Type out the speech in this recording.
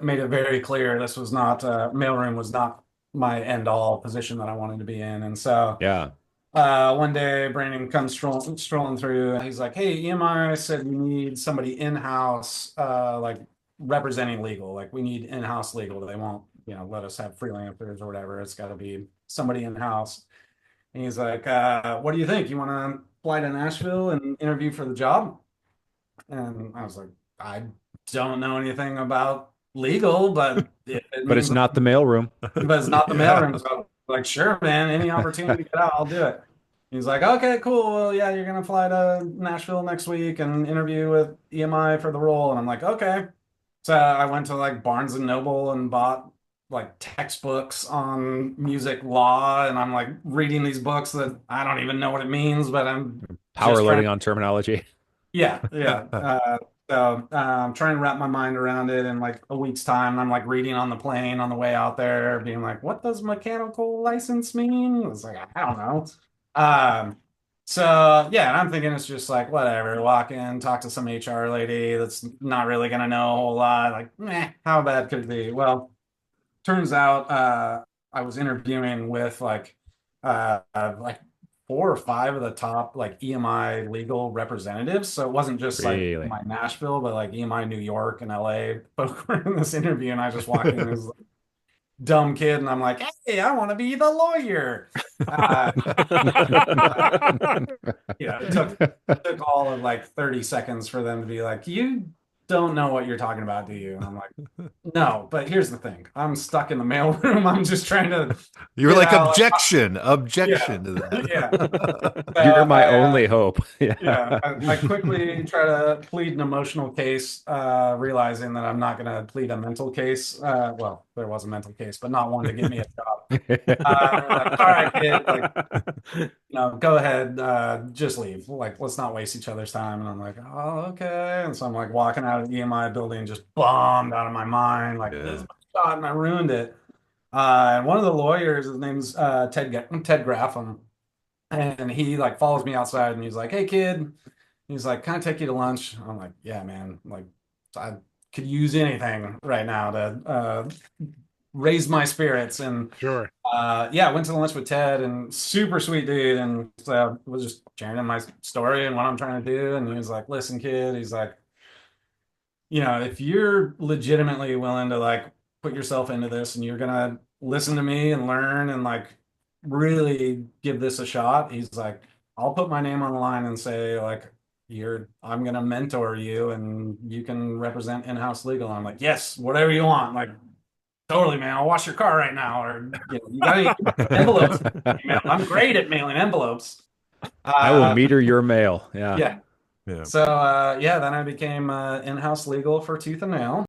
made it very clear this was not mailroom was not my end all position that I wanted to be in. And so Yeah. one day Brandon comes strolling through and he's like, "Hey, EMI said we need somebody in-house, like representing legal. Like we need in-house legal. They won't, let us have freelancers or whatever. It's got to be somebody in-house." And he's like, "What do you think? You want to fly to Nashville and interview for the job?" And I was like, "I don't know anything about legal, but if it But it's means, not the mailroom. but it's not the Yeah. mailroom." So I'm like, "Sure, man, any opportunity to get out, I'll do it." He's like, "Okay, cool. Well, yeah, you're gonna fly to Nashville next week and interview with EMI for the role." And I'm like, "Okay." So I went to like Barnes and Noble and bought like textbooks on music law, and I'm like reading these books that I don't even know what it means, but I'm Power just trying. loading on terminology. Yeah, yeah. So trying to wrap my mind around it in like a week's time. I'm like reading on the plane on the way out there, being like, "What does mechanical license mean?" It's like, I don't know. Um, so yeah, and I'm thinking it's just like whatever. Walk in, talk to some HR lady that's not really gonna know a whole lot. Like, meh, how bad could it be? Well, turns out I was interviewing with like four or five of the top like EMI legal representatives. So it wasn't just like Really? EMI Nashville, but like EMI New York and LA folk were in this interview, and I just walked in as a dumb kid, and I'm like, "Hey, I want to be the lawyer." Uh, it took all of like 30 seconds for them to be like, "You don't know what you're talking about, do you?" And I'm like, "No, but here's the thing. I'm stuck in the mailroom. I'm just trying to You were get like, out." Like, objection, yeah, objection to yeah. that. So You're my only hope. Yeah. yeah, I quickly try to plead an emotional case, realizing that I'm not going to plead a mental case. Well, there was a mental case, but not one to get me a job. Like, all right, kid, like, go ahead, just leave. Like, let's not waste each other's time. And I'm like, "Oh, okay." And so I'm like walking out of the EMI building, just bummed out of my mind. Like, this is Yeah. my shot, and I ruined it. And one of the lawyers, his name's Ted Graffam, and he like follows me outside, and he's like, "Hey, kid." He's like, "Can I take you to lunch?" I'm like, "Yeah, man. Like, I could use anything right now to raise my spirits." And Sure. yeah, I went to lunch with Ted, and super sweet dude, and so was just sharing my story and what I'm trying to do. And he was like, "Listen, kid," he's like, if you're legitimately willing to like put yourself into this, and you're gonna listen to me and learn and like really give this a shot," he's like, "I'll put my name on the line and say like I'm gonna mentor you and you can represent in-house legal." And I'm like, "Yes, whatever you want." Like, "Totally, man. I'll wash your car right now." Or, "You got any envelopes? I'm great at mailing envelopes." I will Uh, meter your mail. Yeah. yeah. Yeah. So yeah, then I became in-house legal for Tooth and Nail.